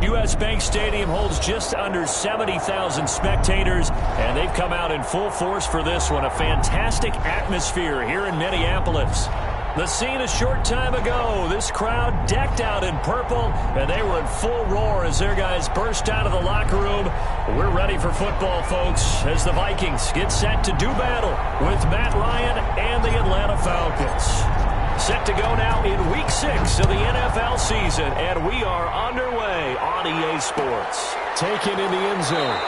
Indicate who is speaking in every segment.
Speaker 1: U.S. Bank Stadium holds just under 70,000 spectators, and they've come out in full force for this one. A fantastic atmosphere here in Minneapolis. The scene a short time ago, this crowd decked out in purple, and they were in full roar as their guys burst out of the locker room. We're ready for football, folks, as the Vikings get set to do battle with Matt Ryan and the Atlanta Falcons. Set to go now in Week 6 of the NFL season, and we are underway on EA Sports.
Speaker 2: Taken in the end zone.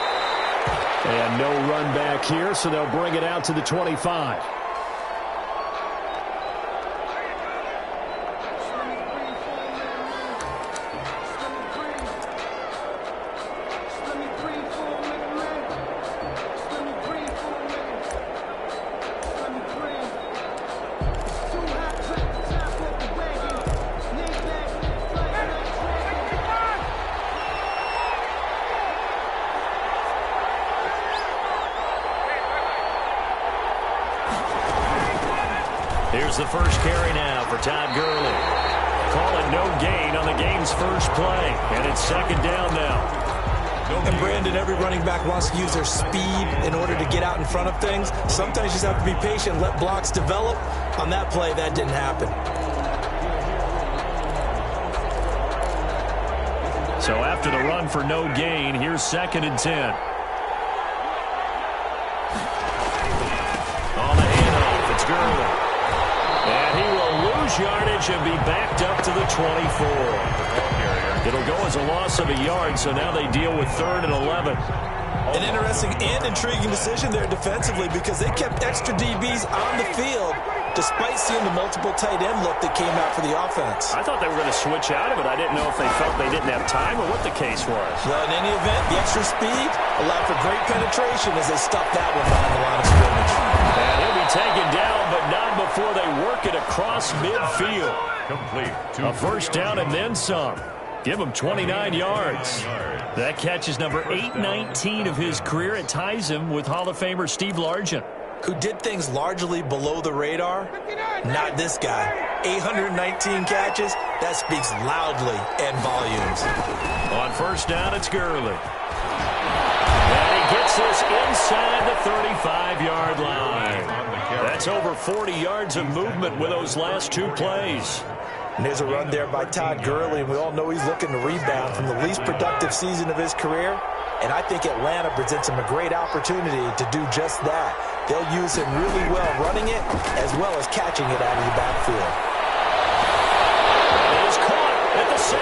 Speaker 2: And no run back here, so they'll bring it out to the 25.
Speaker 1: Here's the first carry now for Todd Gurley. Call it no gain on the game's first play, and it's second down now.
Speaker 3: And Brandon, every running back wants to use their speed in order to get out in front of things. Sometimes you just have to be patient, let blocks develop. On that play, that didn't happen.
Speaker 1: So after the run for no gain, here's 2nd and 10. On the handoff, it's Gurley. And he will lose yardage and be backed up to the 24. It'll go as a loss of a yard, so now they deal with 3rd and 11.
Speaker 3: An interesting and intriguing decision there defensively because they kept extra DBs on the field despite seeing the multiple tight end look that came out for the offense.
Speaker 1: I thought they were going to switch out of it. I didn't know if they felt they didn't have time or what the case was.
Speaker 3: Well, in any event, the extra speed allowed for great penetration as they stuffed that one behind the line of scrimmage.
Speaker 1: And he'll be taken down, but not before they work it across midfield.
Speaker 4: Complete.
Speaker 1: A first down and then some. Give him 29 yards. That catch is number 819 of his career. It ties him with Hall of Famer Steve Largent,
Speaker 3: who did things largely below the radar. Not this guy. 819 catches, that speaks loudly and volumes.
Speaker 1: On first down, it's Gurley. And he gets this inside the 35-yard line. That's over 40 yards of movement with those last 2 plays.
Speaker 3: And there's a run there by Todd Gurley, and we all know he's looking to rebound from the least productive season of his career. And I think Atlanta presents him a great opportunity to do just that. They'll use him really well running it as well as catching it out of the backfield.
Speaker 1: It is caught at the 7.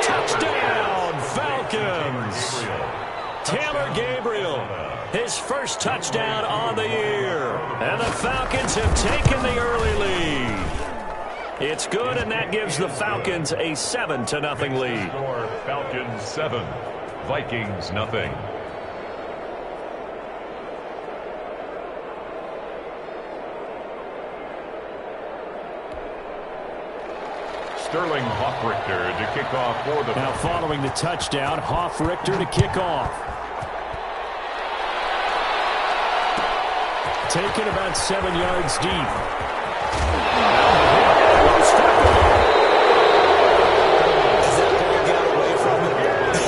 Speaker 1: Touchdown, Falcons. Taylor Gabriel, his first touchdown on the year. And the Falcons have taken the early lead. It's good, and that gives the Falcons a 7-0 lead.
Speaker 4: Falcons 7, Vikings nothing. Sterling Hoffrichter to kick off for the...
Speaker 2: Now following the touchdown, Hoffrichter to kick off. Taken about 7 yards deep.
Speaker 3: As that ball got away from him,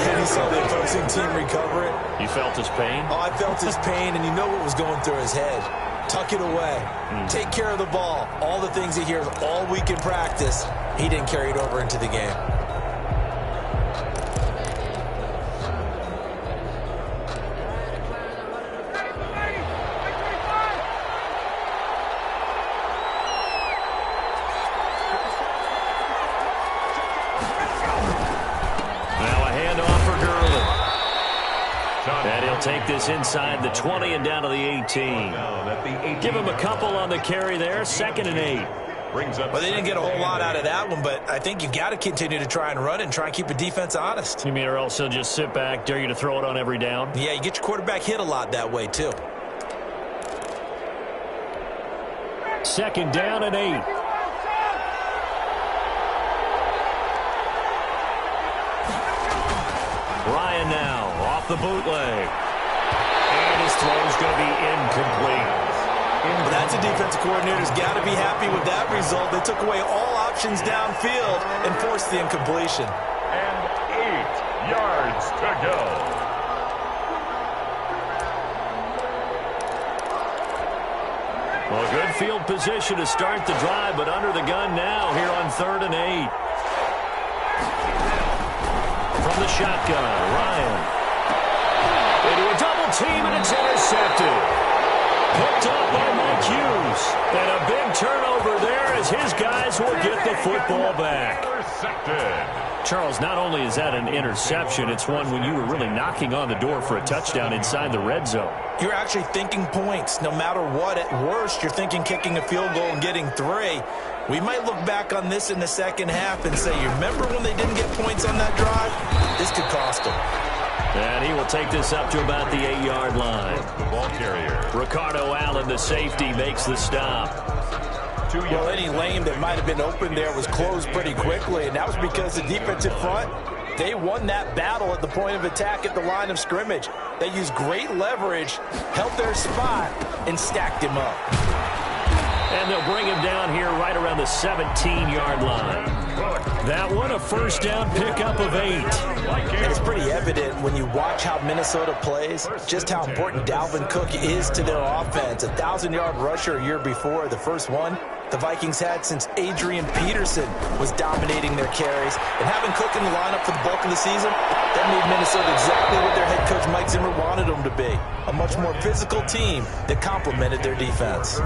Speaker 3: and he saw the opposing team recover it.
Speaker 1: You felt his pain?
Speaker 3: Oh, I felt his pain, and you know what was going through his head. Tuck it away. Take care of the ball. All the things he hears all week in practice, he didn't carry it over into the game.
Speaker 1: And he'll take this inside the 20 and down to the 18. Give him a couple on the carry there. 2nd and 8.
Speaker 3: Well, they didn't get a whole lot out of that one, but I think you got to continue to try and run and try and keep the defense honest.
Speaker 1: You mean or else he'll just sit back, dare you to throw it on every down?
Speaker 3: Yeah, you get your quarterback hit a lot that way, too.
Speaker 2: 2nd down and 8.
Speaker 1: Ryan now off the bootleg. And his throw's going to be incomplete.
Speaker 3: Well, that's a defensive coordinator's got to be happy with that result. They took away all options downfield and forced the incompletion.
Speaker 4: 8 yards to go.
Speaker 1: Well, good field position to start the drive, but under the gun now here on 3rd and 8. From the shotgun, Ryan. Into a double team, and it's intercepted. Picked up by Mike Hughes. And a big turnover there as his guys will get the football back. Charles, not only is that an interception, it's one when you were really knocking on the door for a touchdown inside the red zone.
Speaker 3: You're actually thinking points. No matter what, at worst, you're thinking kicking a field goal and getting 3. We might look back on this in the second half and say, you remember when they didn't get points on that drive? This could cost them.
Speaker 1: And he will take this up to about the 8-yard line.
Speaker 4: The ball carrier.
Speaker 1: Ricardo Allen, the safety, makes the stop.
Speaker 3: Well, any lane that might have been open there was closed pretty quickly, and that was because the defensive front, they won that battle at the point of attack at the line of scrimmage. They used great leverage, held their spot, and stacked him up.
Speaker 1: And they'll bring him down here right around the 17-yard line. That one, a first down pickup of 8.
Speaker 3: And it's pretty evident when you watch how Minnesota plays, just how important Dalvin Cook is to their offense. A 1,000-yard rusher a year before, the first one the Vikings had since Adrian Peterson was dominating their carries. And having Cook in the lineup for the bulk of the season, that made Minnesota exactly what their head coach Mike Zimmer wanted them to be. A much more physical team that complemented their defense.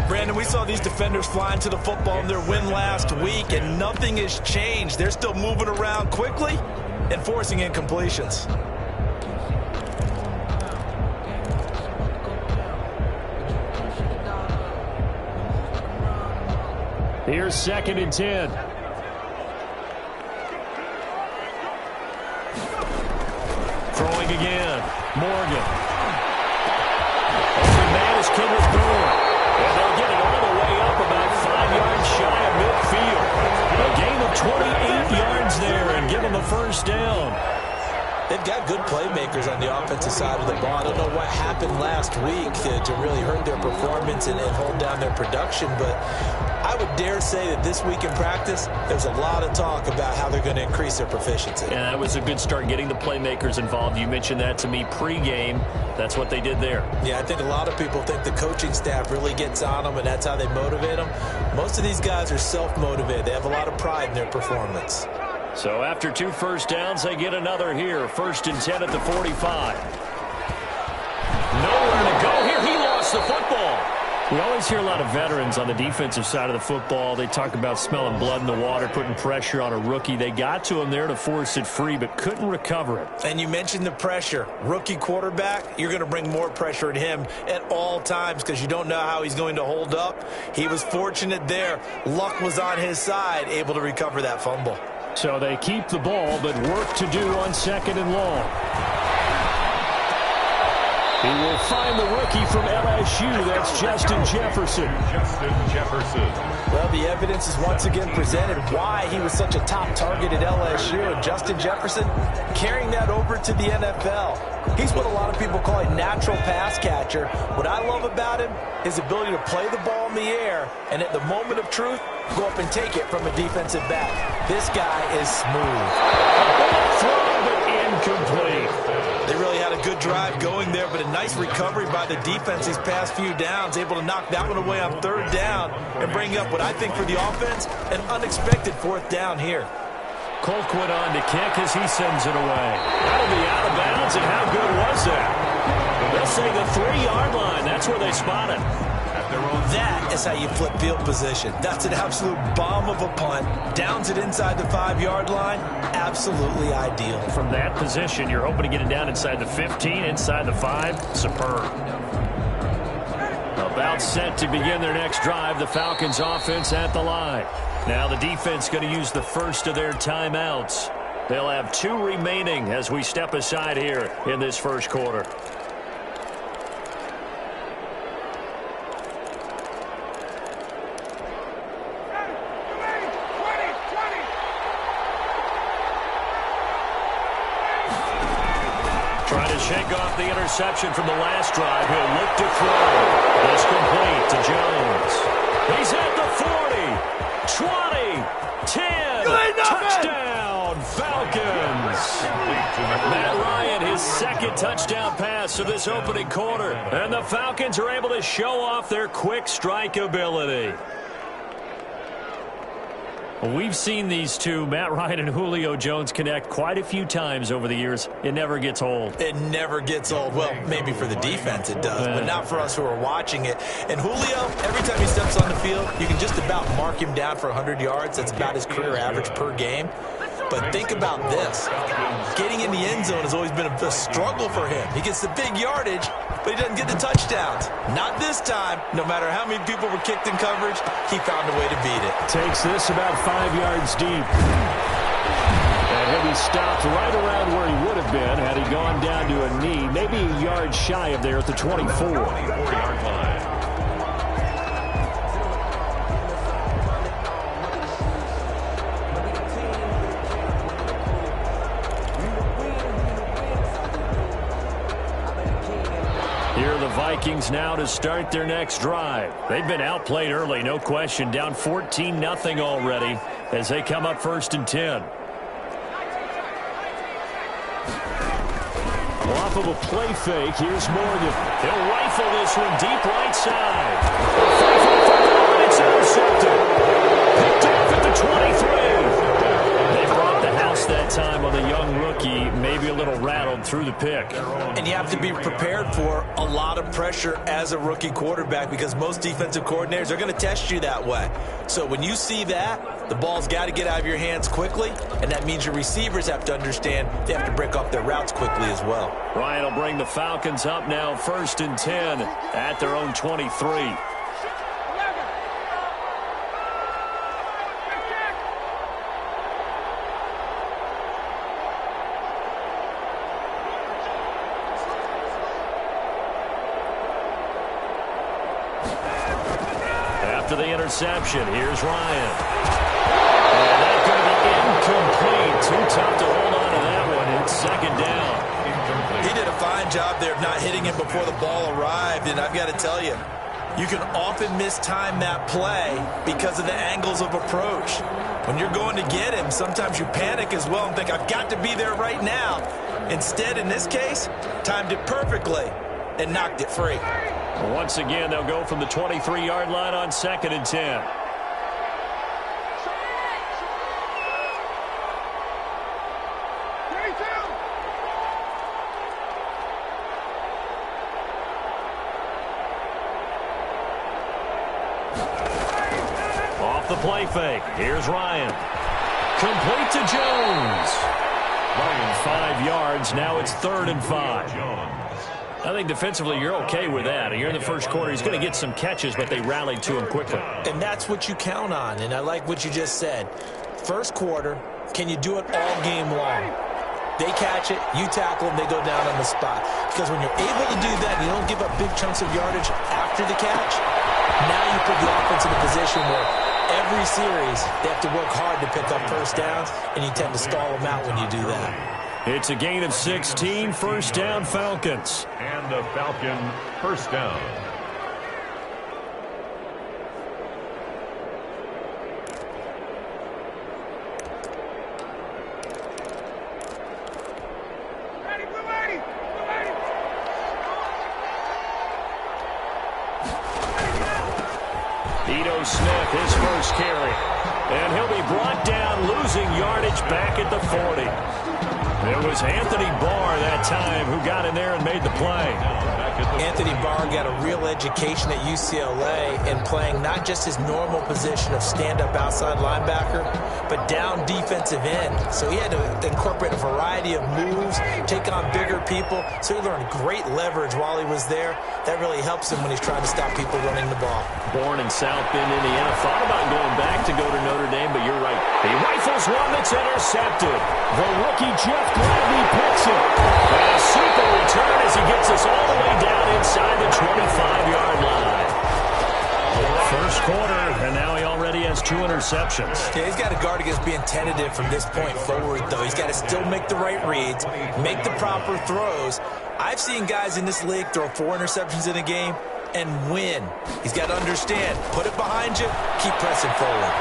Speaker 3: Brandon, we saw these defenders flying to the football in their win last week, and nothing has changed. They're still moving around quickly and forcing incompletions.
Speaker 2: Here's 2nd and 10.
Speaker 1: Throwing again. Morgan. Open man is Kendrick Bourne. And they'll get it all the way up about 5 yards shy of midfield. A gain of 28 yards there and give them a first down.
Speaker 3: They've got good playmakers on the offensive side of the ball. I don't know what happened last week to really hurt their performance and hold down their production, but I would dare say that this week in practice, there's a lot of talk about how they're going to increase their proficiency.
Speaker 1: Yeah, that was a good start, getting the playmakers involved. You mentioned that to me pregame. That's what they did there.
Speaker 3: Yeah, I think a lot of people think the coaching staff really gets on them, and that's how they motivate them. Most of these guys are self-motivated. They have a lot of pride in their performance.
Speaker 1: So after 2 first downs, they get another here. 1st and 10 at the 45. Nowhere to go here. He lost the football. We always hear a lot of veterans on the defensive side of the football. They talk about smelling blood in the water, putting pressure on a rookie. They got to him there to force it free, but couldn't recover it.
Speaker 3: And you mentioned the pressure. Rookie quarterback, you're going to bring more pressure at him at all times because you don't know how he's going to hold up. He was fortunate there. Luck was on his side, able to recover that fumble.
Speaker 2: So they keep the ball, but work to do on 2nd and long. He will find the rookie from LSU. That's Justin Jefferson.
Speaker 3: Well, the evidence is once again presented why he was such a top target at LSU. And Justin Jefferson carrying that over to the NFL. He's what a lot of people call a natural pass catcher. What I love about him, his ability to play the ball in the air and at the moment of truth, go up and take it from a defensive back. This guy is smooth.
Speaker 1: Throw, but incomplete.
Speaker 3: They really had a good drive going there, but a nice recovery by the defense these past few downs, able to knock that one away on 3rd down and bring up what I think for the offense, an unexpected 4th down here.
Speaker 1: Colquitt on to kick as he sends it away. That'll be out of bounds, and how good was that? They'll say the 3-yard line. That's where they spot it.
Speaker 3: That is how you flip field position. That's an absolute bomb of a punt. Downs it inside the 5-yard line. Absolutely ideal.
Speaker 1: From that position, you're hoping to get it down inside the 15, inside the 5. Superb. About set to begin their next drive. The Falcons offense at the line. Now the defense going to use the first of their timeouts. They'll have 2 remaining as we step aside here in this first quarter. Trying to shake off the interception from the last drive. He'll look to throw. It's complete to Jones. He's at the 40, 20, 10. Touchdown, Matt Ryan, his second touchdown pass of this opening quarter. And the Falcons are able to show off their quick strike ability. We've seen these two, Matt Ryan and Julio Jones, connect quite a few times over the years. It never gets old.
Speaker 3: It never gets old. Well, maybe for the defense it does, but not for us who are watching it. And Julio, every time he steps on the field, you can just about mark him down for 100 yards. That's about his career average per game. But think about this. Getting in the end zone has always been a struggle for him. He gets the big yardage, but he doesn't get the touchdowns. Not this time. No matter how many people were kicked in coverage, he found a way to beat it.
Speaker 2: Takes this about 5 yards deep. And he'll be stopped right around where he would have been had he gone down to a knee, maybe a yard shy of there at the 24.
Speaker 4: 24-yard line.
Speaker 1: Here are the Vikings now to start their next drive. They've been outplayed early, no question. Down 14-0 already as they come up 1st and 10.
Speaker 2: Off of a play fake, here's Morgan.
Speaker 1: He'll rifle this one deep right side. It's intercepted. Picked off at the 23. They brought the house that time on the young rookie, maybe a little rattled through the pick.
Speaker 3: And you have to be prepared for a lot of pressure as a rookie quarterback because most defensive coordinators are going to test you that way. So when you see that, the ball's got to get out of your hands quickly, and that means your receivers have to understand they have to break off their routes quickly as well.
Speaker 1: Ryan will bring the Falcons up now 1st and 10 at their own 23. After the interception, here's Ryan. And that's going to be incomplete. Too tough to hold on to that one. It's 2nd down.
Speaker 3: He did a fine job there of not hitting him before the ball arrived, and I've got to tell you, you can often mistime that play because of the angles of approach. When you're going to get him, sometimes you panic as well and think, I've got to be there right now. Instead, in this case, timed it perfectly and knocked it free.
Speaker 1: Once again, they'll go from the 23-yard line on 2nd and 10. Off the play fake. Here's Ryan. Complete to Jones. Ryan 5 yards. Now it's 3rd and 5. I think defensively you're okay with that. Here in the first quarter, he's going to get some catches, but they rallied to him quickly.
Speaker 3: And that's what you count on, and I like what you just said. First quarter, can you do it all game long? They catch it, you tackle them, they go down on the spot. Because when you're able to do that, you don't give up big chunks of yardage after the catch, now you put the offense in a position where every series they have to work hard to pick up first downs, and you tend to stall them out when you do that.
Speaker 1: It's a gain of 16, 1st down Falcons.
Speaker 4: And the Falcon 1st down.
Speaker 1: Ito Smith, his first carry. And he'll be brought down, losing yardage back at the 40. It was Anthony Barr that time who got in there and made the play.
Speaker 3: Anthony Barr got a real education at UCLA in playing not just his normal position of stand-up outside linebacker, but down defensive end. So he had to incorporate a variety of moves, take on bigger people. So he learned great leverage while he was there. That really helps him when he's trying to stop people running the ball.
Speaker 1: Born in South Bend, Indiana. Thought about going back to go to Notre Dame, but you're right. He rifles one that's intercepted.
Speaker 2: The rookie Jeff Gladney picks it.
Speaker 1: And a super return as he gets us all the way down inside the 25-yard line. First quarter, and now he already has 2 interceptions.
Speaker 3: Yeah, he's got to guard against being tentative from this point forward, though. He's got to still make the right reads, make the proper throws. I've seen guys in this league throw 4 interceptions in a game and win. He's got to understand, put it behind you, keep pressing forward.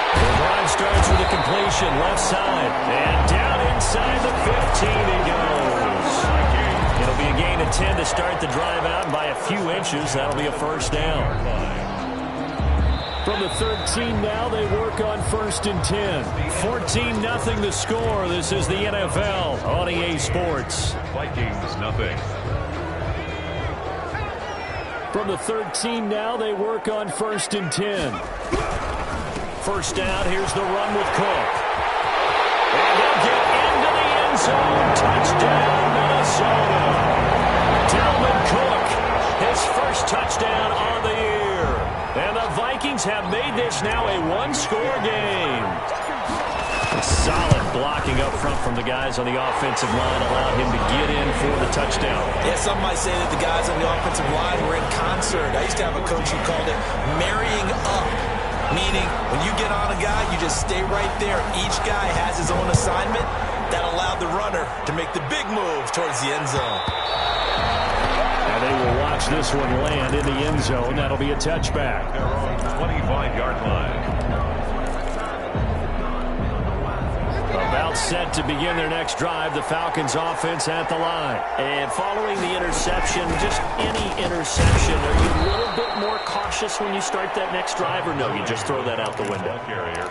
Speaker 1: The drive's starts with a completion, left side. And down inside the 15 he goes. It'll be a gain of 10 to start the drive out, and by a few inches, that'll be a first down.
Speaker 2: From the 13 now, they work on 1st and 10.
Speaker 1: 14-0 the score. This is the NFL on EA Sports.
Speaker 4: Vikings, nothing.
Speaker 2: From the 13 now, they work on 1st and 10.
Speaker 1: First down, here's the run with Cook. And they'll get into the end zone. Touchdown, Minnesota. Dalvin Cook, his first touchdown on the year. And the Vikings have made this now a one-score game. Solid blocking up front from the guys on the offensive line allowed him to get in for the touchdown.
Speaker 3: Yeah, some might say that the guys on the offensive line were in concert. I used to have a coach who called it marrying up, meaning when you get on a guy, you just stay right there. Each guy has his own assignment. That allowed the runner to make the big move towards the end zone.
Speaker 2: And they will watch this one land in the end zone. That'll be a touchback.
Speaker 4: Their own 25-yard line.
Speaker 1: About set to begin their next drive, the Falcons offense at the line.
Speaker 5: And following the interception, just any interception, are you a little bit more cautious when you start that next drive, or no, you just throw that out the window?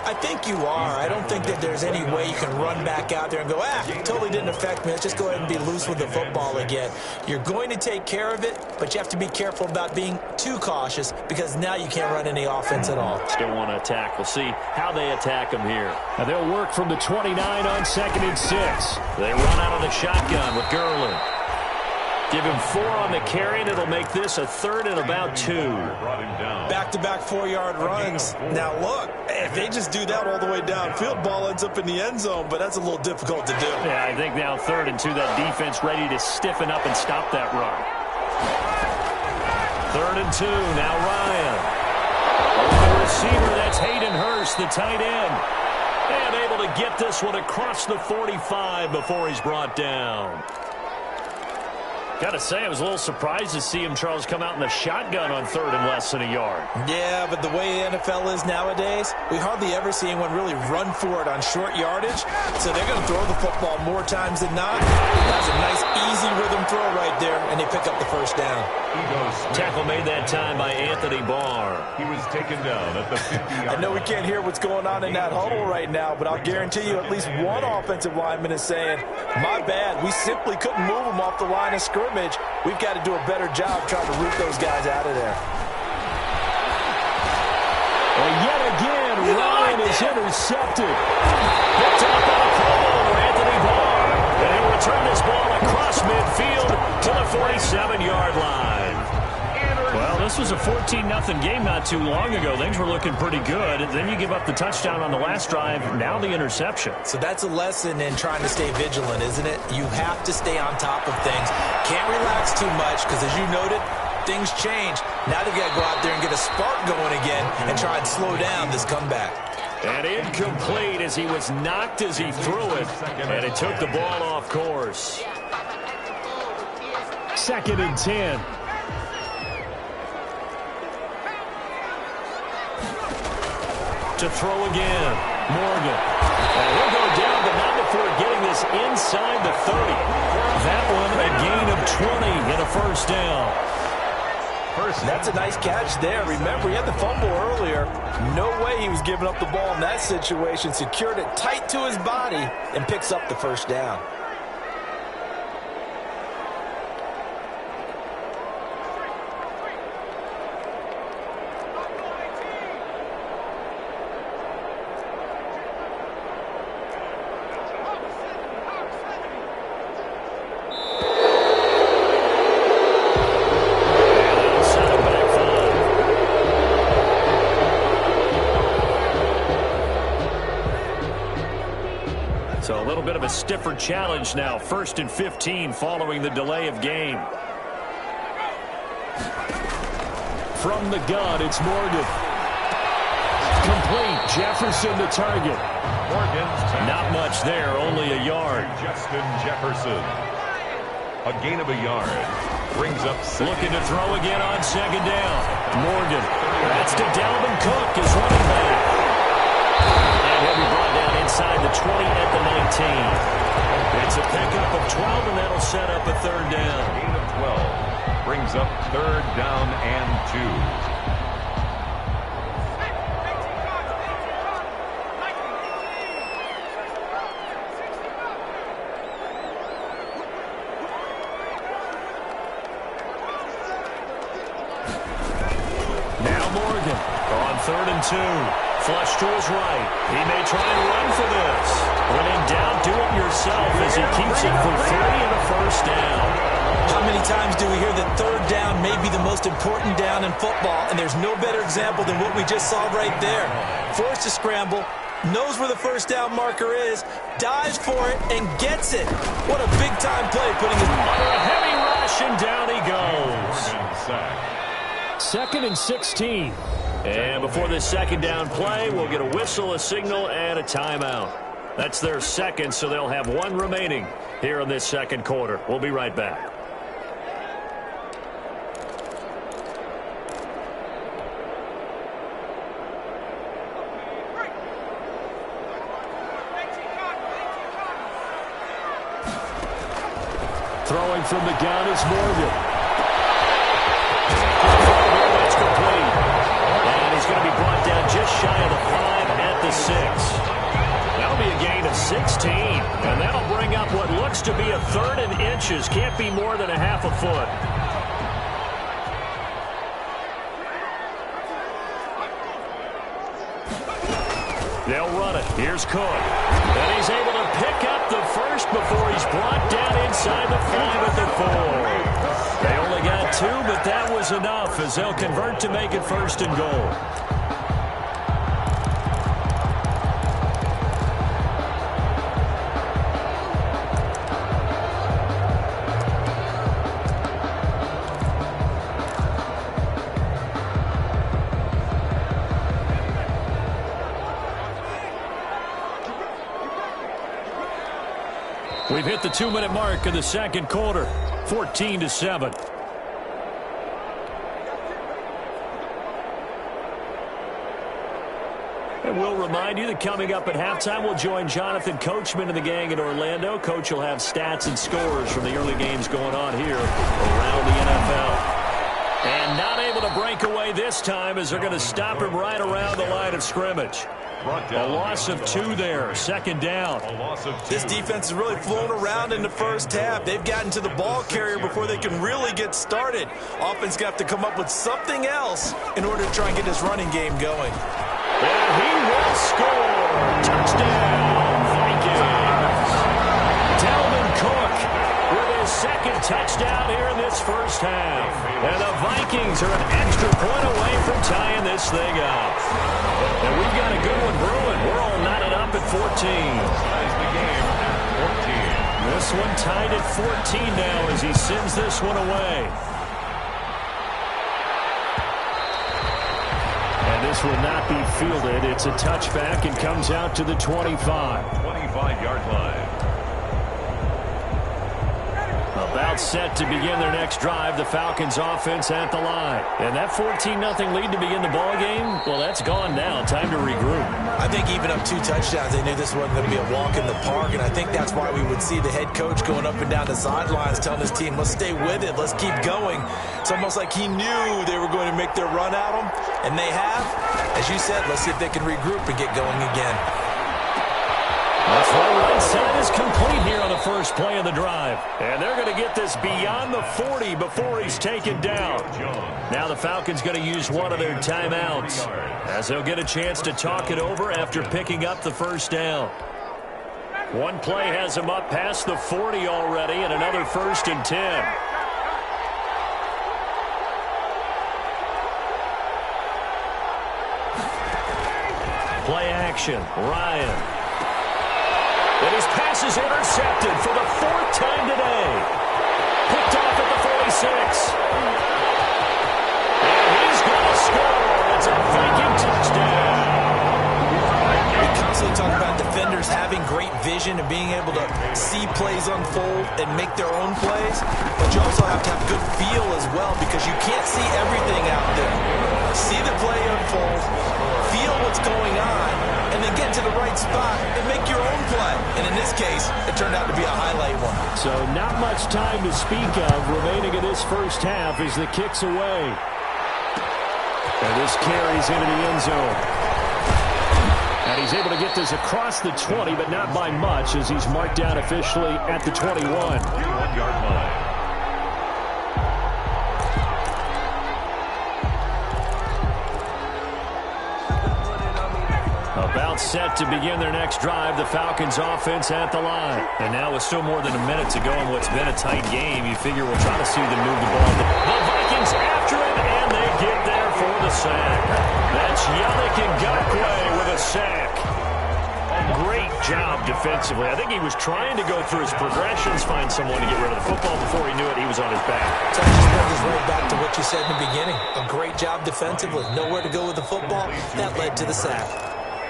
Speaker 3: I think you are. I don't think that there's any way you can run back out there and go, it totally didn't affect me. Let's just go ahead and be loose with the football again. You're going to take care of it, but you have to be careful about being too cautious because now you can't run any offense at all.
Speaker 5: Still want to attack. We'll see how they attack them here.
Speaker 2: And they'll work from the 29 on 2nd and 6.
Speaker 1: They run out of the shotgun with Gurley. Give him 4 on the carry, and it'll make this a 3rd and about 2.
Speaker 3: Back-to-back 4-yard runs. Now, look, if they just do that all the way downfield, ball ends up in the end zone, but that's a little difficult to do.
Speaker 1: Yeah, I think now 3rd and 2, that defense ready to stiffen up and stop that run. 3rd and 2, now Ryan. The receiver, that's Hayden Hurst, the tight end. And able to get this one across the 45 before he's brought down. Got to say, I was a little surprised to see him, Charles, come out in the shotgun on 3rd and less than a yard.
Speaker 3: Yeah, but the way the NFL is nowadays, we hardly ever see anyone really run for it on short yardage. So they're going to throw the football more times than not. That's a nice, easy rhythm throw right there, and they pick up the first down.
Speaker 1: Tackle made that time by Anthony Barr.
Speaker 4: He was taken down at the 50-yard
Speaker 3: I know we can't hear what's going on in that huddle right now, but I'll guarantee you at least one offensive lineman is saying, my bad, we simply couldn't move him off the line of scrimmage. We've got to do a better job trying to root those guys out of there.
Speaker 2: And yet again, Ryan is intercepted.
Speaker 1: Picked up on a pole for Anthony Barr. And he'll return this ball across midfield to the 47-yard line. Well, this was a 14-0 game not too long ago. Things were looking pretty good. And then you give up the touchdown on the last drive. Now the interception.
Speaker 3: So that's a lesson in trying to stay vigilant, isn't it? You have to stay on top of things. Can't relax too much because, as you noted, things change. Now they've got to go out there and get a spark going again and try and slow down this comeback.
Speaker 1: And incomplete as he was knocked as he threw it. And it took the ball off course.
Speaker 2: 2nd and 10.
Speaker 1: To throw again, Morgan. And he'll go down, but not before getting this inside the 30. That one a gain of 20 and a first down.
Speaker 3: That's a nice catch there. Remember, he had the fumble earlier. No way he was giving up the ball in that situation. Secured it tight to his body and picks up the first down.
Speaker 1: So a little bit of a stiffer challenge now. 1st and 15 following the delay of game.
Speaker 2: From the gun, it's Morgan. Complete. Jefferson the target.
Speaker 1: Not much there, only a yard.
Speaker 4: Justin Jefferson. A gain of a yard. Brings up second.
Speaker 1: Looking to throw again on 2nd down. Morgan. That's to Dalvin Cook, his running back. And he'll It's a pickup of 12, and that'll set up a third down.
Speaker 4: Gain of 12 brings up third down and 2.
Speaker 1: Third and 2. Flush to his right. He may try and run for this. When in doubt, do it yourself as he keeps it for 3 and a first down.
Speaker 3: How many times do we hear that third down may be the most important down in football, and there's no better example than what we just saw right there. Forced to scramble, knows where the first down marker is, dives for it, and gets it. What a big-time play, putting his...
Speaker 1: Under a heavy rush, and down he goes.
Speaker 2: Second and 16.
Speaker 1: And before this second down play, we'll get a whistle, a signal, and a timeout. That's their second, so they'll have one remaining here in this second quarter. We'll be right back.
Speaker 2: Throwing from the gun is Morgan.
Speaker 1: That's complete. And he's going to be brought down just shy of the 5 at the 6. That'll be a gain of 16. And that'll bring up what looks to be a third and inches. Can't be more than a half a foot. They'll run it. Here's Cook. And he's able to pick up the first before he's brought down inside the 5 at the 4. They only got 2, but that was enough as they'll convert to make it first and goal. We've hit the 2-minute mark of the second quarter, 14-7. And we'll remind you that coming up at halftime, we'll join Jonathan Coachman and the gang in Orlando. Coach will have stats and scores from the early games going on here around the NFL. And not able to break away this time as they're going to stop him right around the line of scrimmage. A loss of 2 there, second down.
Speaker 3: This defense has really flown around in the first half. They've gotten to the ball carrier before they can really get started. Offense got to come up with something else in order to try and get this running game going.
Speaker 1: And he will score. Touchdown, Vikings. Dalvin Cook with his second touchdown here in this first half. And the Vikings are an extra point away from tying this thing up. And we've got a good one brewing. We're all knotted up at 14.
Speaker 4: Ties the game at 14.
Speaker 1: This one tied at 14 now as he sends this one away. And this will not be fielded. It's a touchback and comes out to the 25.
Speaker 4: 25-yard line.
Speaker 1: About set to begin their next drive, the Falcons offense at the line. And that 14-0 lead to begin the ball game, well, that's gone now. Time to regroup.
Speaker 3: I think even up 2 touchdowns, they knew this wasn't going to be a walk in the park, and I think that's why we would see the head coach going up and down the sidelines telling his team, let's stay with it, let's keep going. It's almost like he knew they were going to make their run at him, and they have. As you said, let's see if they can regroup and get going again.
Speaker 1: The full right side is complete here on the first play of the drive. And they're going to get this beyond the 40 before he's taken down. Now the Falcons going to use one of their timeouts as they'll get a chance to talk it over after picking up the first down. One play has him up past the 40 already, and another 1st and 10. Play action, Ryan. And his pass is intercepted for the 4th time today. Picked off at the 46. And he's going to score. It's a Viking touchdown.
Speaker 3: We constantly talk about defenders having great vision and being able to see plays unfold and make their own plays. But you also have to have good feel as well because you can't see everything out there. See the play unfold, feel what's going on, and then get to the right spot and make your own play. And in this case, it turned out to be a highlight one.
Speaker 2: So not much time to speak of remaining in this first half as the kick's away. And this carries into the end zone. And he's able to get this across the 20, but not by much as he's marked down officially at the 21.
Speaker 4: 21-yard line.
Speaker 1: About set to begin their next drive, the Falcons offense at the line. And now with still more than a minute to go in what's been a tight game, you figure we'll try to see them move the ball. The Vikings after it, and they get there for the sack. That's Yannick Ngakoue with a sack. Great job defensively. I think he was trying to go through his progressions, find someone to get rid of the football. Before he knew it, he was on his back.
Speaker 3: So that just brings us right back to what you said in the beginning. A great job defensively. Nowhere to go with the football. That led to the sack.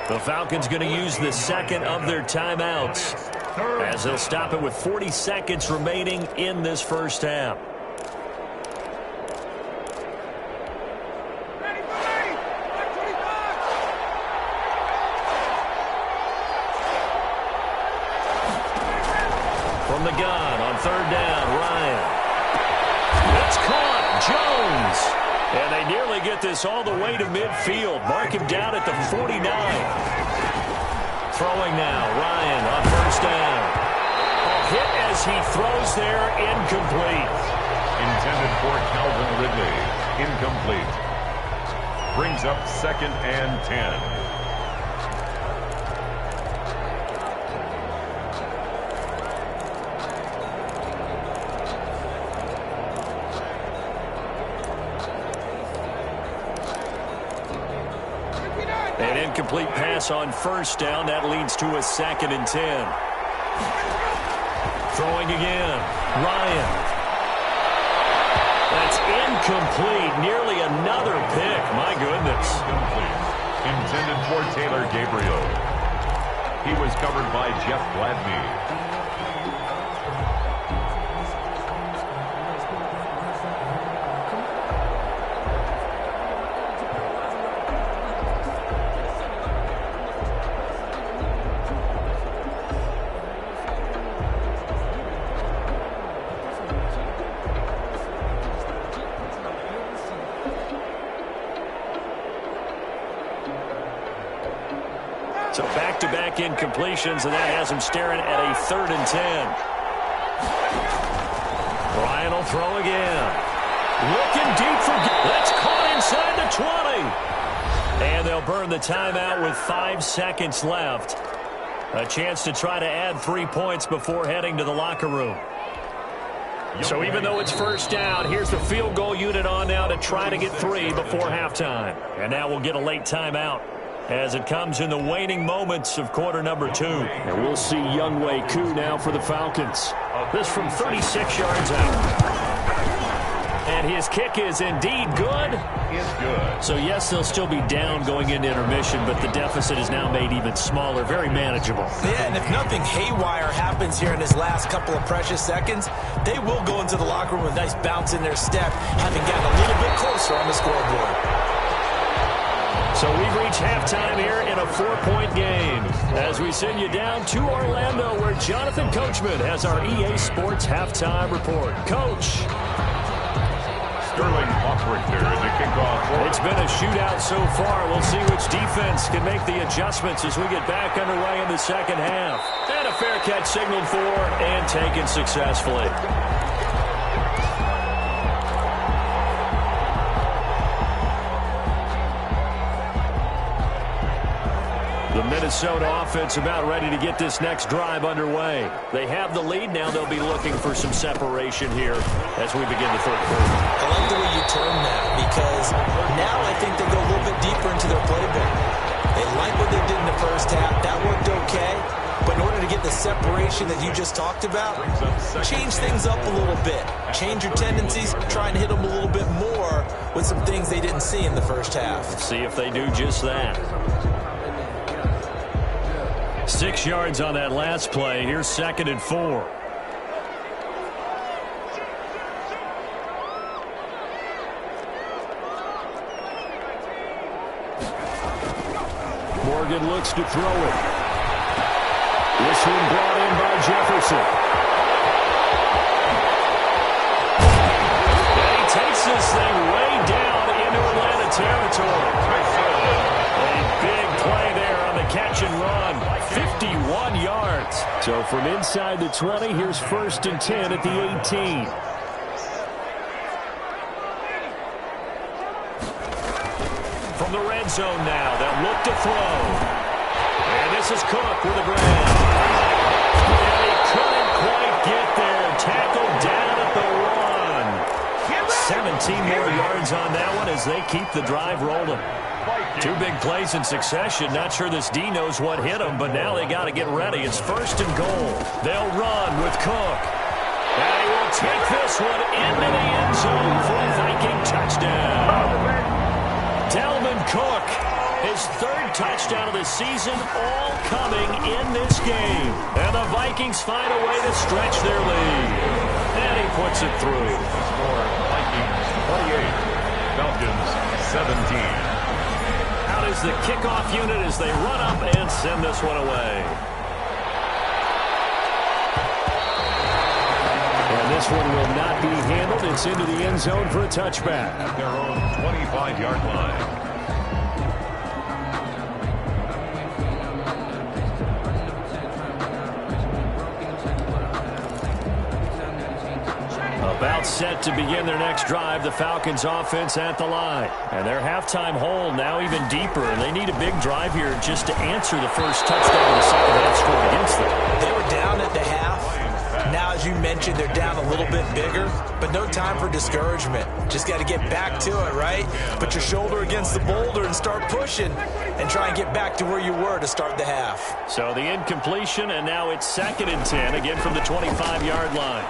Speaker 1: The Falcons going to use the second of their timeouts as they'll stop it with 40 seconds remaining in this first half. From the gun on third down, Ryan. It's caught. Jones. And they nearly get this all the way to midfield. Mark him down at the 49. Throwing now, Ryan on first down. A hit as he throws there, incomplete.
Speaker 4: Intended for Calvin Ridley. Incomplete. Brings up 2nd and 10.
Speaker 1: An incomplete pass on first down. That leads to a 2nd and 10. Throwing again. Ryan. That's incomplete. Nearly another pick. My goodness.
Speaker 4: Incomplete. Intended for Taylor Gabriel. He was covered by Jeff Gladney.
Speaker 1: So back-to-back incompletions, and that has him staring at a 3rd and 10. Ryan will throw again. Looking deep for... That's caught inside the 20. And they'll burn the timeout with 5 seconds left. A chance to try to add 3 points before heading to the locker room. So even though it's first down, here's the field goal unit on now to try to get 3 before halftime. And now we'll get a late timeout as it comes in the waning moments of quarter number 2.
Speaker 2: And we'll see YungLaw24's now for the Falcons.
Speaker 1: This from 36 yards out. And his kick is indeed good.
Speaker 4: Is good.
Speaker 1: So, yes, they'll still be down going into intermission, but the deficit is now made even smaller, very manageable.
Speaker 3: Yeah, and if nothing haywire happens here in his last couple of precious seconds, they will go into the locker room with a nice bounce in their step, having gotten a little bit closer on the scoreboard.
Speaker 1: So we've reached halftime here in a 4-point game as we send you down to Orlando where Jonathan Coachman has our EA Sports halftime report. Coach.
Speaker 4: Sterling Hoffrichter, the kickoff.
Speaker 1: It's been a shootout so far. We'll see which defense can make the adjustments as we get back underway in the second half. And a fair catch signaled for and taken successfully. The Minnesota offense about ready to get this next drive underway. They have the lead. Now they'll be looking for some separation here as we begin the third quarter.
Speaker 3: I like the way you term that because now I think they go a little bit deeper into their playbook. They like what they did in the first half. That worked okay. But in order to get the separation that you just talked about, change things up a little bit. Change your tendencies. Try and hit them a little bit more with some things they didn't see in the first half.
Speaker 1: See if they do just that. 6 yards on that last play. Here's 2nd and 4.
Speaker 2: and looks to throw it. This one brought in by Jefferson.
Speaker 1: And he takes this thing way down into Atlanta territory. A big play there on the catch and run. 51 yards.
Speaker 2: So from inside the 20, here's 1st and 10 at the 18.
Speaker 1: From the red zone now, they'll look to throw. And this is Cook with a grab. And he couldn't quite get there. Tackled down at the 1. 17 more yards on that one as they keep the drive rolling. 2 big plays in succession. Not sure this D knows what hit him, but now they got to get ready. It's 1st and goal. They'll run with Cook. And he will take this one into the end zone for a Viking touchdown. Dalvin Cook, his 3rd touchdown of the season, all coming in this game. And the Vikings find a way to stretch their lead. And he puts it through.
Speaker 4: Score, Vikings 28, Falcons 17.
Speaker 1: Out is the kickoff unit as they run up and send this one away.
Speaker 2: And this one will not be handled. It's into the end zone for a touchback.
Speaker 4: At their own 25-yard line.
Speaker 1: About set to begin their next drive, the Falcons offense at the line. And their halftime hole now even deeper, and they need a big drive here just to answer the first touchdown the second half scored against them.
Speaker 3: They were down at the half. Now, as you mentioned, they're down a little bit bigger, but no time for discouragement. Just got to get back to it, right? Put your shoulder against the boulder and start pushing and try and get back to where you were to start the half.
Speaker 1: So the incompletion, and now it's 2nd and 10, again from the 25-yard line.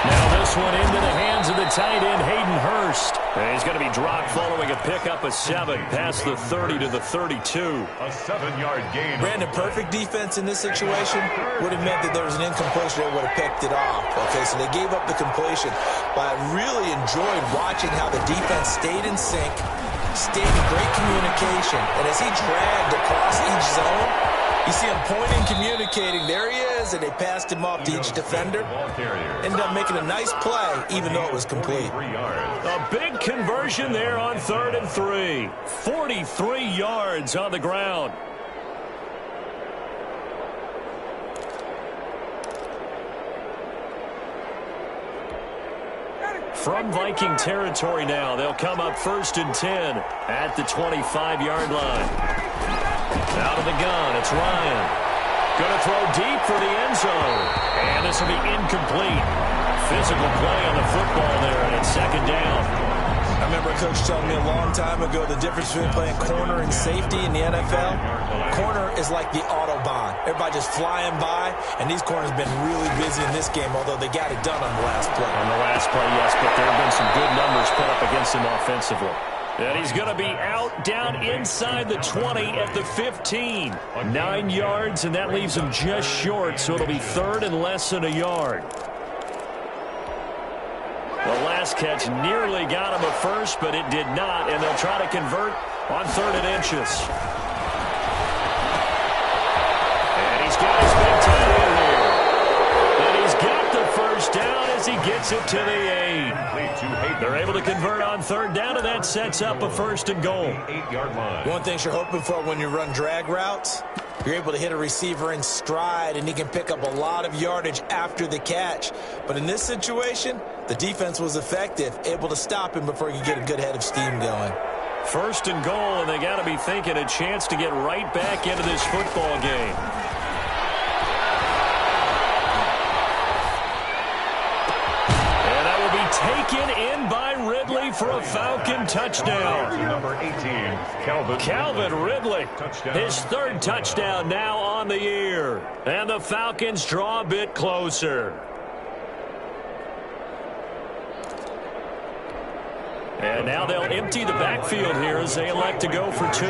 Speaker 1: Now this one into the hands of the tight end, Hayden Hurst. And he's going to be dropped following a pickup of 7 past the 30 to the 32.
Speaker 4: A 7-yard gain.
Speaker 3: Brandon, perfect defense in this situation would have meant that there was an incompletion. They would have picked it off. Okay, so they gave up the completion. But I really enjoyed watching how the defense stayed in sync, stayed in great communication. And as he dragged across each zone, you see him pointing, communicating. There he is, and they passed him off to each defender. Ended up making a nice play, even though it was complete.
Speaker 1: A big conversion there on 3rd and 3. 43 yards on the ground. From Viking territory now, they'll come up 1st and 10 at the 25-yard line. Out of the gun, it's Ryan. Going to throw deep for the end zone. And this will be incomplete. Physical play on the football there, and it's 2nd down.
Speaker 3: I remember a coach telling me a long time ago the difference between playing corner and safety in the NFL. Corner is like the Autobahn. Everybody just flying by, and these corners have been really busy in this game, although they got it done on the last play.
Speaker 1: On the last play, yes, but there have been some good numbers put up against him offensively. And he's going to be out down inside the 20 at the 15. 9 yards, and that leaves him just short, so it'll be 3rd and less than a yard. The last catch nearly got him a first, but it did not, and they'll try to convert on 3rd and inches. And he's got his big tight end here. And he's got the first down as he gets it to the 8. They're able to convert on 3rd down, and that sets up a 1st and goal.
Speaker 4: 8-yard line.
Speaker 3: One thing you're hoping for when you run drag routes, you're able to hit a receiver in stride, and he can pick up a lot of yardage after the catch. But in this situation, the defense was effective, able to stop him before he could get a good head of steam going.
Speaker 1: 1st and goal, and they got to be thinking a chance to get right back into this football game. Taken in by Ridley for a Falcon touchdown.
Speaker 4: Number 18,
Speaker 1: Calvin Ridley. His 3rd touchdown now on the year. And the Falcons draw a bit closer. And now they'll empty the backfield here as they elect to go for 2.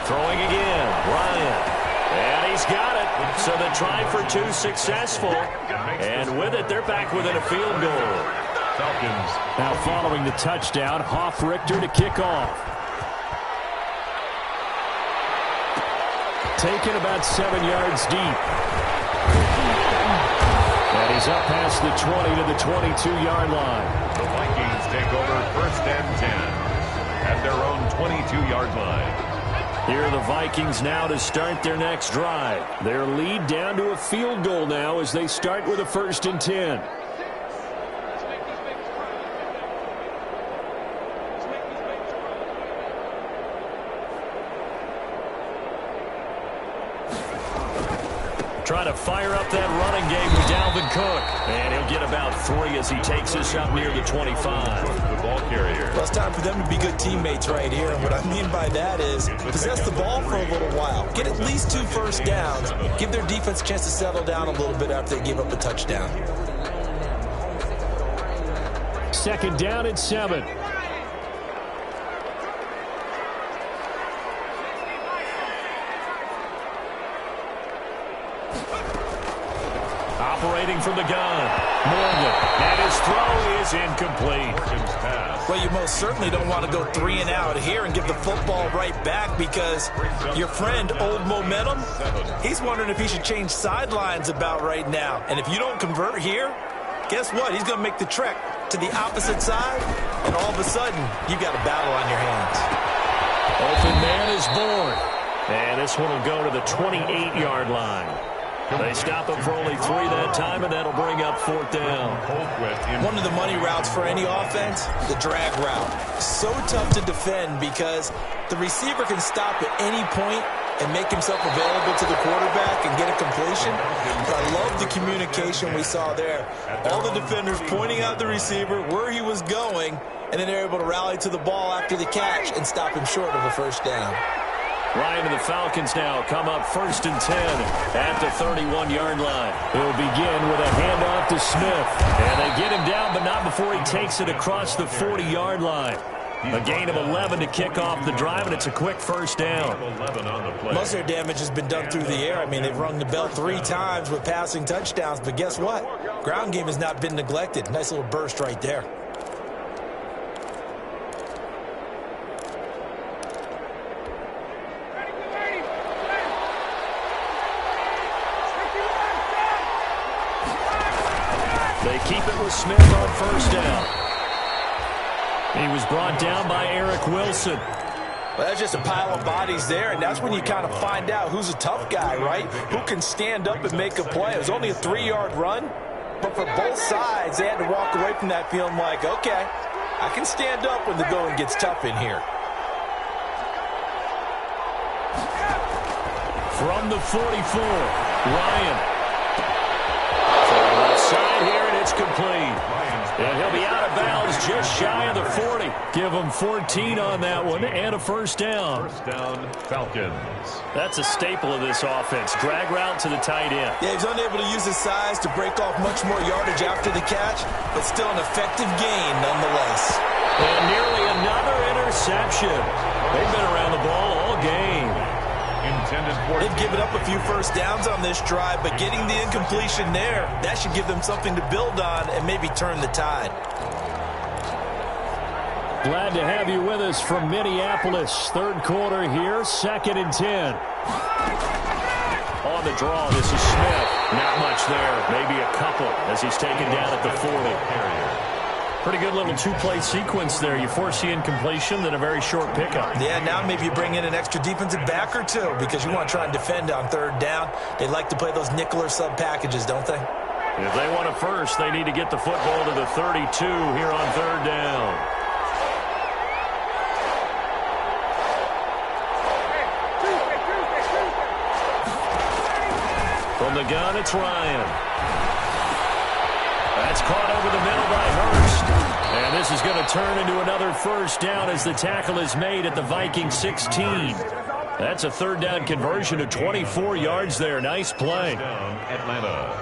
Speaker 1: Throwing again, Ryan. And he's got it. So the try for 2 successful. And with it, they're back within a field goal.
Speaker 4: Falcons.
Speaker 2: Now following the touchdown, Richter to kick off. Taken about 7 yards deep. And he's up past the 20 to the 22-yard line.
Speaker 4: The Vikings take over 1st and 10 at their own 22-yard line.
Speaker 2: Here are the Vikings now to start their next drive. Their lead down to a field goal now as they start with a 1st and 10.
Speaker 1: Trying to fire up that running game with Dalvin Cook. And he'll get about 3 as he takes this up near the 25.
Speaker 4: The ball carrier.
Speaker 3: Well, it's time for them to be good teammates right here. And what I mean by that is possess the ball for a little while. Get at least 2 first downs. Give their defense a chance to settle down a little bit after they give up a touchdown.
Speaker 2: 2nd down and 7.
Speaker 1: Operating from the gun. Morgan. And his throw is incomplete.
Speaker 3: Well, you most certainly don't want to go 3 and out here and give the football right back because your friend, Old Momentum, he's wondering if he should change sidelines about right now. And if you don't convert here, guess what? He's going to make the trek to the opposite side, and all of a sudden, you've got a battle on your hands.
Speaker 1: Open man is born. And this one will go to the 28-yard line. They stop him for only 3 that time, and that'll bring up 4th down.
Speaker 3: One of the money routes for any offense, the drag route. So tough to defend because the receiver can stop at any point and make himself available to the quarterback and get a completion. But I love the communication we saw there. All the defenders pointing out the receiver, where he was going, and then they're able to rally to the ball after the catch and stop him short of a 1st down.
Speaker 1: Ryan and the Falcons now come up 1st and 10 at the 31-yard line.
Speaker 2: He'll begin with a handoff to Smith.
Speaker 1: And they get him down, but not before he takes it across the 40-yard line. A gain of 11 to kick off the drive, and it's a quick 1st down.
Speaker 3: Most of their damage has been done through the air. I mean, they've rung the bell 3 times with passing touchdowns, but guess what? Ground game has not been neglected. Nice little burst right there.
Speaker 1: They keep it with Smith on 1st down. He was brought down by Eric Wilson.
Speaker 3: Well, that's just a pile of bodies there, and that's when you kind of find out who's a tough guy, right? Who can stand up and make a play. It was only a 3-yard run, but for both sides, they had to walk away from that feeling like, okay, I can stand up when the going gets tough in here.
Speaker 1: From the 44, Ryan. Side here, and it's complete. And he'll be out of bounds just shy of the 40. Give him 14 on that one and a 1st down.
Speaker 4: 1st down, Falcons.
Speaker 1: That's a staple of this offense. Drag route to the tight end.
Speaker 3: Yeah, he's unable to use his size to break off much more yardage after the catch, but still an effective gain nonetheless.
Speaker 1: And nearly another interception. They've been around the ball all game.
Speaker 3: They've given up a few 1st downs on this drive, but getting the incompletion there, that should give them something to build on and maybe turn the tide.
Speaker 2: Glad to have you with us from Minneapolis. 3rd quarter here, 2nd and 10.
Speaker 1: On the draw, this is Smith. Not much there, maybe a couple as he's taken down at the 40. Pretty good little 2-play sequence there. You force the incompletion, then a very short pickup.
Speaker 3: Yeah, now maybe you bring in an extra defensive back or 2 because you want to try and defend on 3rd down. They like to play those nickel or sub packages, don't they?
Speaker 1: If they want a 1st, they need to get the football to the 32 here on 3rd down. From the gun, it's Ryan. That's caught over the middle by Hurst. And this is going to turn into another 1st down as the tackle is made at the Viking 16. That's a 3rd down conversion of 24 yards there. Nice play.
Speaker 4: Atlanta.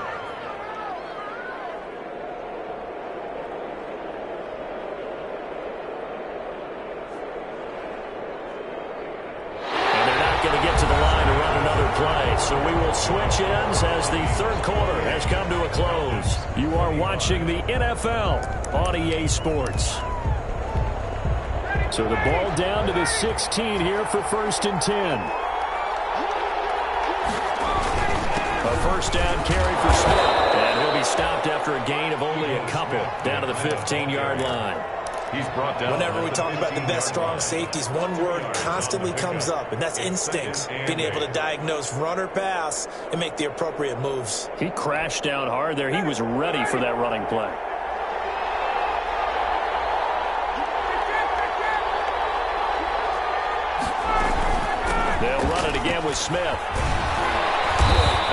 Speaker 1: And they're not going to get to the line to run another play. So we will switch ends as the third quarter has come to a close. You are watching the NFL on EA Sports.
Speaker 2: So the ball down to the 16 here for 1st and 10.
Speaker 1: A first down carry for Smith. And he'll be stopped after a gain of only a couple down to the 15-yard line.
Speaker 4: He's brought down.
Speaker 3: Whenever we talk about the best strong safeties, one word constantly comes up, and that's instincts. Being able to diagnose run or pass and make the appropriate moves.
Speaker 1: He crashed down hard there. He was ready for that running play. They'll run it again with Smith.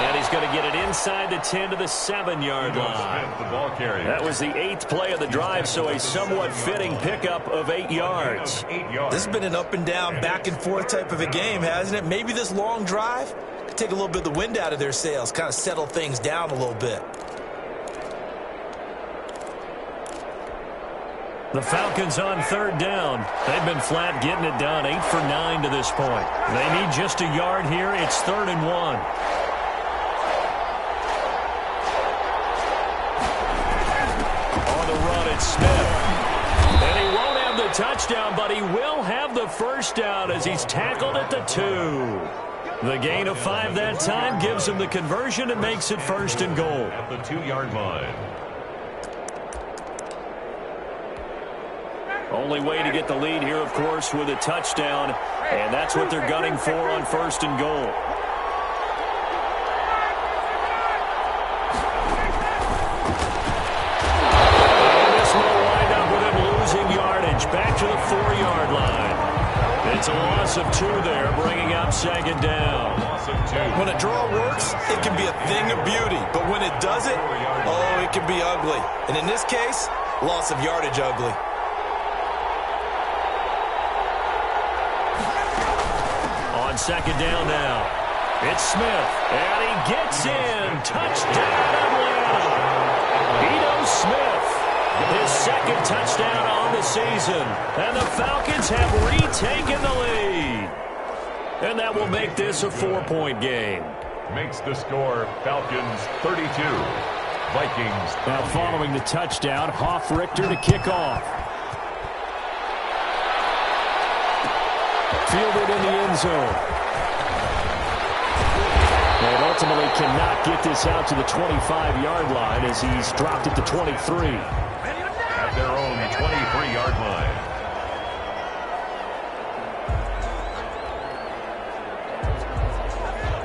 Speaker 1: And he's going to get it inside the 10 to the 7-yard line.
Speaker 4: Smith, the ball carrier.
Speaker 1: That was the 8th play of the drive, so a somewhat fitting pickup of 8 yards.
Speaker 3: This has been an up and down, back and forth type of a game, hasn't it? Maybe this long drive could take a little bit of the wind out of their sails, kind of settle things down a little bit.
Speaker 1: The Falcons on 3rd down. They've been flat getting it done, 8 for 9 to this point. They need just a yard here. It's 3rd and 1. Smith. And he won't have the touchdown, but he will have the first down as he's tackled at the 2. The gain of 5 that time gives him the conversion and makes it 1st and goal.
Speaker 4: At the 2-yard line.
Speaker 1: Only way to get the lead here, of course, with a touchdown, and that's what they're gunning for on 1st and goal. Back to the 4-yard line. It's a loss of 2 there, bringing up 2nd down.
Speaker 3: When a draw works, it can be a thing of beauty. But when it doesn't, oh, it can be ugly. And in this case, loss of yardage ugly.
Speaker 1: On 2nd down now. It's Smith, and he gets in. Touchdown, Atlanta. Ito Smith. His 2nd touchdown on the season. And the Falcons have retaken the lead. And that will make this a 4-point game.
Speaker 4: Makes the score Falcons 32. Vikings.
Speaker 2: Now following the touchdown, Hoff-Richter to kick off. Fielded in the end zone. And ultimately cannot get this out to the 25-yard line as he's dropped it to 23.
Speaker 4: At their own 23-yard line.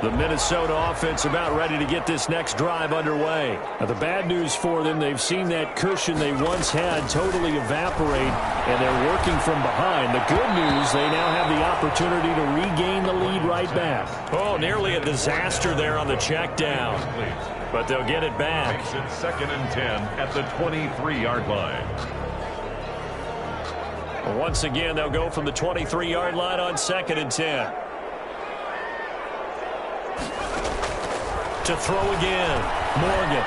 Speaker 1: The Minnesota offense about ready to get this next drive underway.
Speaker 2: Now the bad news for them, they've seen that cushion they once had totally evaporate, and they're working from behind. The good news, they now have the opportunity to regain the lead right back.
Speaker 1: Oh, nearly a disaster there on the check down. But they'll get it back.
Speaker 4: Makes it 2nd and 10 at the 23-yard line.
Speaker 1: Once again, they'll go from the 23-yard line on 2nd and 10. To throw again. Morgan.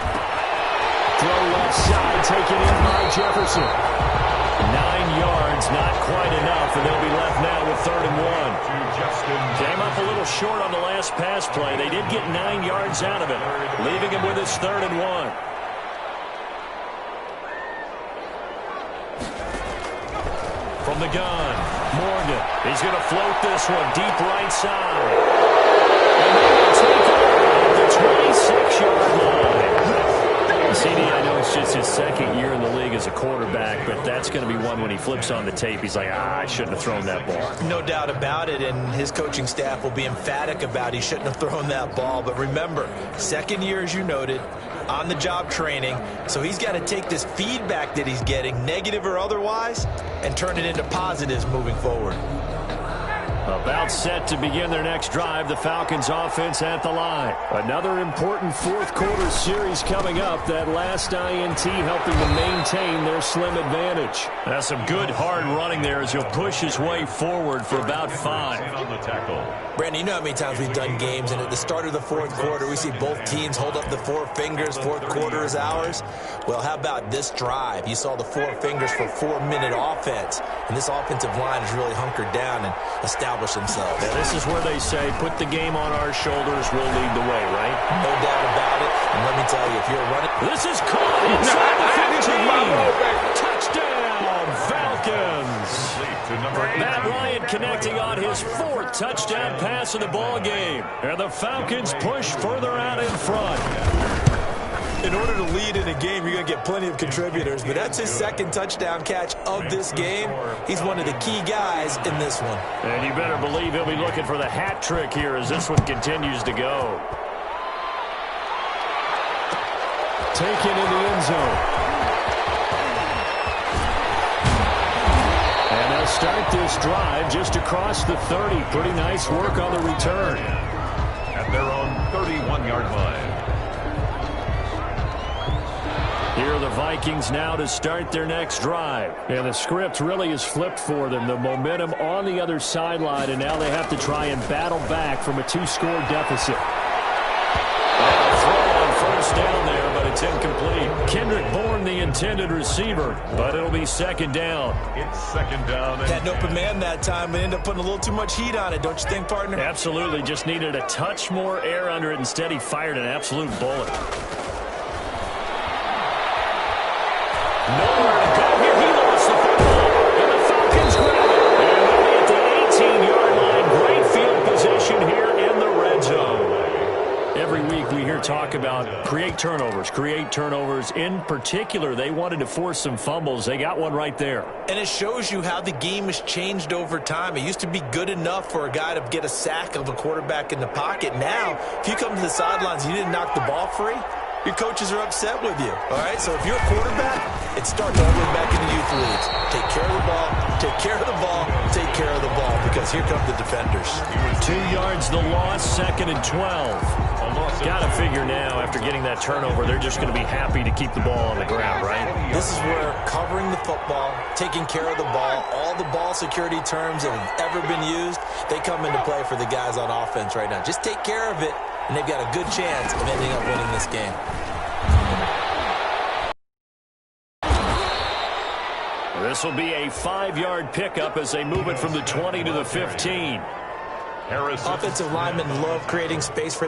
Speaker 1: Throw left side, taken in by Jefferson. 9 yards, not quite enough, and they'll be left now with 3rd and 1. Came up a little short on the last pass play. They did get 9 yards out of it, leaving him with his 3rd and 1. From the gun, Morgan. He's going to float this one deep right side. And they will take it at the 26-yard line. CD, I know it's just his 2nd year in the league as a quarterback, but that's going to be one when he flips on the tape. He's like, I shouldn't have thrown that ball.
Speaker 3: No doubt about it, and his coaching staff will be emphatic about he shouldn't have thrown that ball. But remember, 2nd year, as you noted, on-the-job training, so he's got to take this feedback that he's getting, negative or otherwise, and turn it into positives moving forward.
Speaker 1: About set to begin their next drive, the Falcons offense at the line.
Speaker 2: Another important 4th quarter series coming up. That last INT helping to maintain their slim advantage.
Speaker 1: That's some good hard running there as he'll push his way forward for about 5.
Speaker 4: On the tackle.
Speaker 3: Brandon, you know how many times we've done games, and at the start of the 4th quarter, we see both teams hold up the 4 fingers, 4th quarter is ours. Well, how about this drive? You saw the 4 fingers for 4-minute offense, and this offensive line is really hunkered down and established establish themselves.
Speaker 5: Yeah, this is where they say, put the game on our shoulders, we'll lead the way, right?
Speaker 3: No doubt about it. And let me tell you, if you're running...
Speaker 2: This is caught inside the 15. Touchdown, Falcons. Matt Ryan connecting on his 4th touchdown pass of the ball game. And the Falcons push further out in front.
Speaker 3: In order to lead in a game, you're going to get plenty of contributors, but that's his 2nd touchdown catch of this game. He's one of the key guys in this one.
Speaker 2: And you better believe he'll be looking for the hat trick here as this one continues to go. Taken in the end zone. And they'll start this drive just across the 30. Pretty nice work on the return.
Speaker 4: At their own 31-yard line.
Speaker 2: Here are the Vikings now to start their next drive. And the script really is flipped for them. The momentum on the other sideline, and now they have to try and battle back from a 2-score deficit. Throw on first down there, but it's incomplete. Kendrick Bourne, the intended receiver, but it'll be 2nd down.
Speaker 4: It's 2nd down.
Speaker 3: Had an open man that time, but ended up putting a little too much heat on it, don't you think, partner?
Speaker 2: Absolutely. Just needed a touch more air under it. Instead, he fired an absolute bullet. Nowhere to go here. He lost the football, and the Falcons grab it. And they'll be at the 18-yard line. Great field position here in the red zone. Every week we hear talk about create turnovers. In particular, they wanted to force some fumbles. They got one right there.
Speaker 3: And it shows you how the game has changed over time. It used to be good enough for a guy to get a sack of a quarterback in the pocket. Now, if you come to the sidelines and you didn't knock the ball free, your coaches are upset with you, all right? So if you're a quarterback, it starts all the way back in the youth leagues. Take care of the ball, take care of the ball, take care of the ball, because here come the defenders.
Speaker 2: 2 yards the loss, 2nd and 12. Got to figure now, after getting that turnover, they're just going to be happy to keep the ball on the ground, right?
Speaker 3: This is where covering the football, taking care of the ball, all the ball security terms that have ever been used, they come into play for the guys on offense right now. Just take care of it, and they've got a good chance of ending up winning this game.
Speaker 2: This will be a 5-yard pickup as they move it from the 20 to the 15.
Speaker 3: Offensive linemen love creating space for